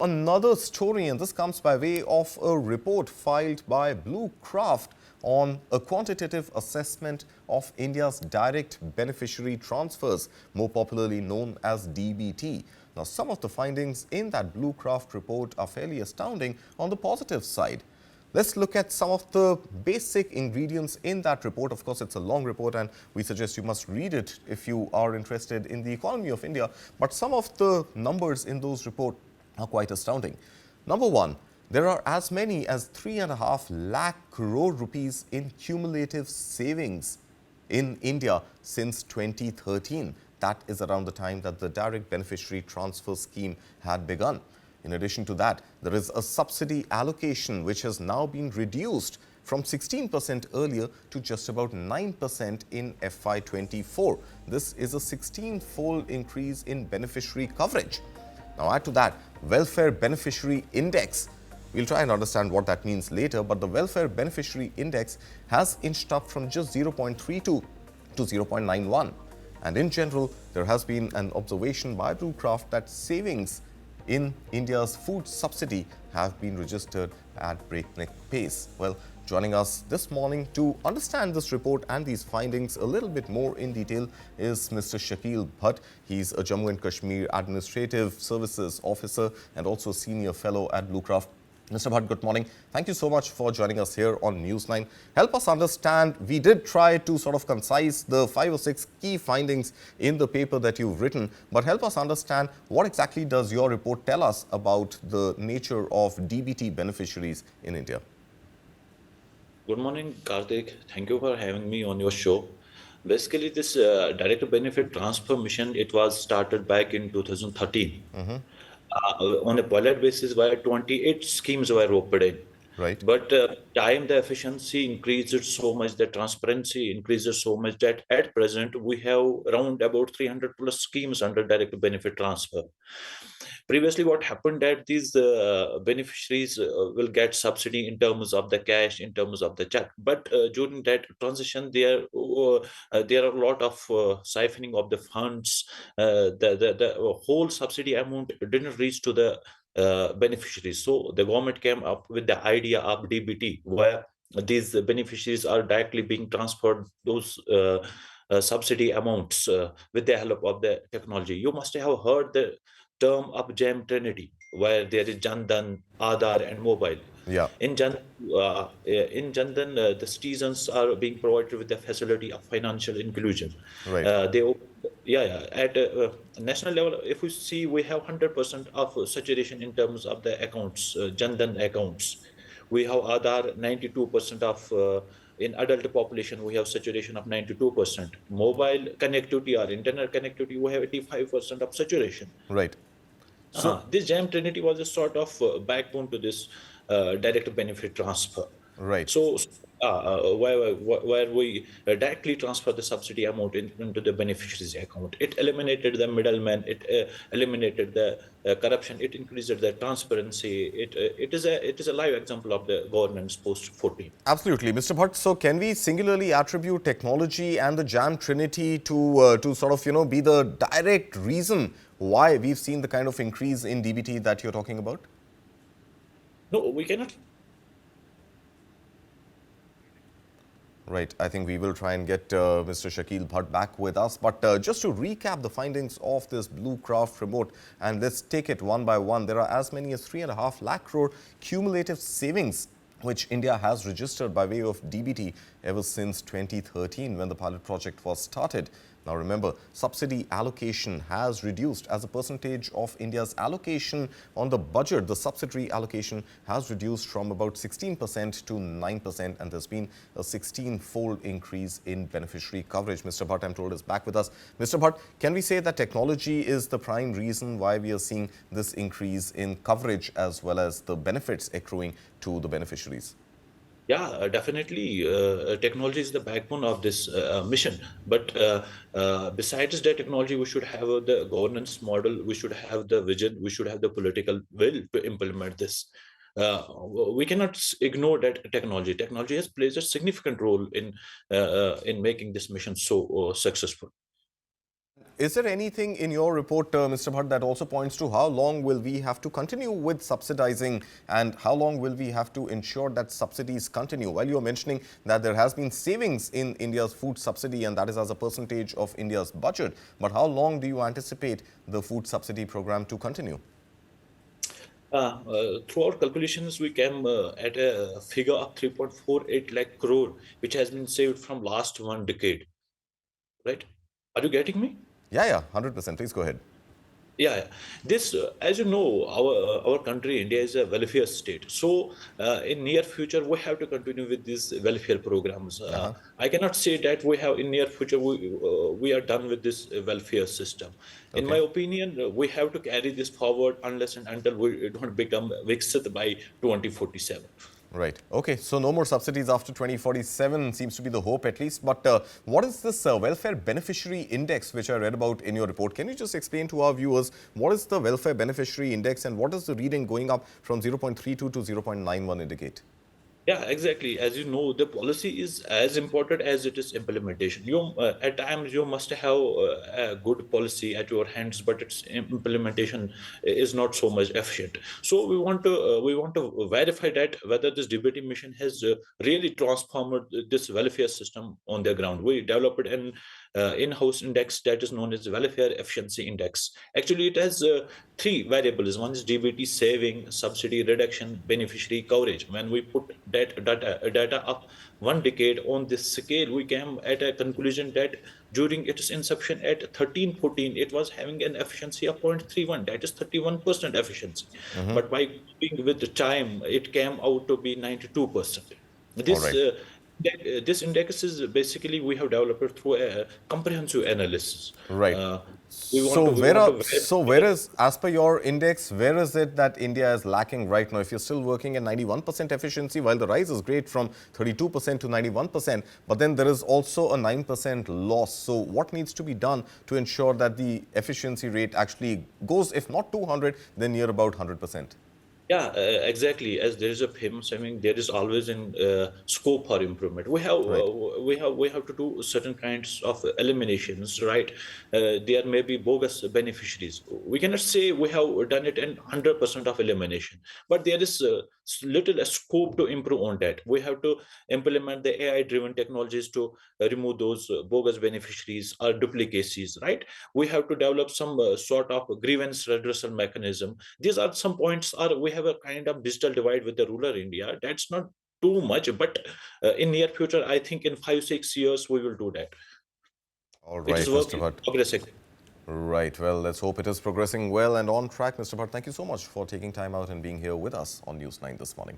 Another story, and this comes by way of a report filed by BlueKraft on a quantitative assessment of India's direct beneficiary transfers, more popularly known as DBT. Now, some of the findings in that BlueKraft report are fairly astounding on the positive side. Let's look at some of the basic ingredients in that report. Of course, it's a long report and we suggest you must read it if you are interested in the economy of India. But some of the numbers in those reports are quite astounding. Number one, there are as many as 3.5 lakh crore rupees in cumulative savings in India since 2013. That is around the time that the direct beneficiary transfer scheme had begun. In addition to that, there is a subsidy allocation which has now been reduced from 16% earlier to just about 9% in FY24. This is a 16-fold increase in beneficiary coverage. Now add to that, welfare beneficiary index. We'll try and understand what that means later, but the welfare beneficiary index has inched up from just 0.32 to 0.91. And in general, there has been an observation by BlueKraft that savings in India's food subsidy have been registered at breakneck pace. Well, joining us this morning to understand this report and these findings a little bit more in detail is Mr. Shakil Bhat. He's a Jammu and Kashmir Administrative Services Officer and also Senior Fellow at BlueKraft. Mr. Bhat, good morning. Thank you so much for joining us here on News9. Help us understand, we did try to sort of concise the 5 or 6 key findings in the paper that you've written, but help us understand what exactly does your report tell us about the nature of DBT beneficiaries in India? Good morning, Kartik. Thank you for having me on your show. Basically, this direct benefit transfer mission, it was started back in 2013. On a pilot basis, where 28 schemes were opened. Right. But time, the efficiency increased so much, the transparency increased so much that at present we have around about 300 plus schemes under direct benefit transfer. Previously, what happened that these beneficiaries will get subsidy in terms of the cash, in terms of the check. But during that transition, there are a lot of siphoning of the funds. The whole subsidy amount didn't reach to the beneficiaries. So the government came up with the idea of DBT, where these beneficiaries are directly being transferred those subsidy amounts with the help of the technology. You must have heard the term of Gem Trinity, where there is Jandan, Aadhaar, and mobile. Yeah. In Jandan, the citizens are being provided with the facility of financial inclusion. Right. At national level, if we see, we have 100% of saturation in terms of the accounts, Jandan accounts. We have Aadhaar 92% of. In adult population, we have saturation of 92%. Mobile connectivity or internet connectivity, we have 85% of saturation. Right. So This Jam Trinity was a sort of backbone to this direct benefit transfer. right. So, where we directly transfer the subsidy amount into the beneficiary's account, it eliminated the middleman, it eliminated the corruption, it increased the transparency. It is a live example of the governance post 14. Absolutely, Mr. Bhatt. So, can we singularly attribute technology and the Jam Trinity to sort of be the direct reason why we've seen the kind of increase in DBT that you're talking about? No, we cannot. Right. I think we will try and get Mr. Shakil Bhat back with us. But just to recap the findings of this BlueKraft report, and let's take it one by one. There are as many as 3.5 lakh crore cumulative savings which India has registered by way of DBT ever since 2013 when the pilot project was started. Now remember, subsidy allocation has reduced as a percentage of India's allocation on the budget. The subsidy allocation has reduced from about 16% to 9%, and there's been a 16-fold increase in beneficiary coverage. Mr. Bhatt, I'm told, is back with us. Mr. Bhatt, can we say that technology is the prime reason why we are seeing this increase in coverage as well as the benefits accruing to the beneficiaries? Yeah, definitely. Technology is the backbone of this mission. But besides the technology, we should have the governance model, we should have the vision, we should have the political will to implement this. We cannot ignore that technology. Technology has plays a significant role in making this mission so successful. Is there anything in your report, Mr. Bhatt, that also points to how long will we have to continue with subsidizing and how long will we have to ensure that subsidies continue? While you're mentioning that there has been savings in India's food subsidy and that is as a percentage of India's budget, but how long do you anticipate the food subsidy program to continue? Through our calculations, we came at a figure of 3.48 lakh crore, which has been saved from last 1 decade, right? Are you getting me? Yeah, 100%. Please go ahead. Yeah, this, as you know, our country, India, is a welfare state. So, in near future, we have to continue with these welfare programs. I cannot say that we have in near future we are done with this welfare system. In my Okay. opinion, we have to carry this forward unless and until we don't become Viksit by 2047. Right. Okay. So no more subsidies after 2047 seems to be the hope at least. But what is this welfare beneficiary index which I read about in your report? Can you just explain to our viewers what is the welfare beneficiary index and what does the reading going up from 0.32 to 0.91 indicate? Yeah, exactly. As you know, the policy is as important as it is implementation. At times you must have a good policy at your hands, but its implementation is not so much efficient. So we want to verify that whether this debating mission has really transformed this welfare system on the ground. We developed an in-house index that is known as welfare efficiency index. Actually, it has three variables. One is DBT saving, subsidy reduction, beneficiary coverage. When we put that data up 1 decade on this scale, we came at a conclusion that during its inception at 13-14, it was having an efficiency of 0.31, that is 31% efficiency. But by going with the time, it came out to be 92%. All This right. this index is basically we have developed through a comprehensive analysis. Right. Uh, So we want to where verify. is, as per your index, where is it that India is lacking right now? If you're still working at 91% efficiency, while the rise is great from 32% to 91%, but then there is also a 9% loss. So what needs to be done to ensure that the efficiency rate actually goes, if not 200, then near about 100%? Yeah, exactly. As there is a famous saying, there is always an scope for improvement. Right. We have to do certain kinds of eliminations, right? There may be bogus beneficiaries. We cannot say we have done it in 100% of elimination, but there is little scope to improve on that. We have to implement the AI-driven technologies to remove those bogus beneficiaries or duplicacies, right? We have to develop some sort of grievance redressal mechanism. These are some points. Are we have a kind of digital divide with the rural India? That's not too much, but in near future, I think in 5-6 years we will do that. All It is right, work Mr. in Bhatt. progress. Right. Well, let's hope it is progressing well and on track. Mr. Bhatt, thank you so much for taking time out and being here with us on News 9 this morning.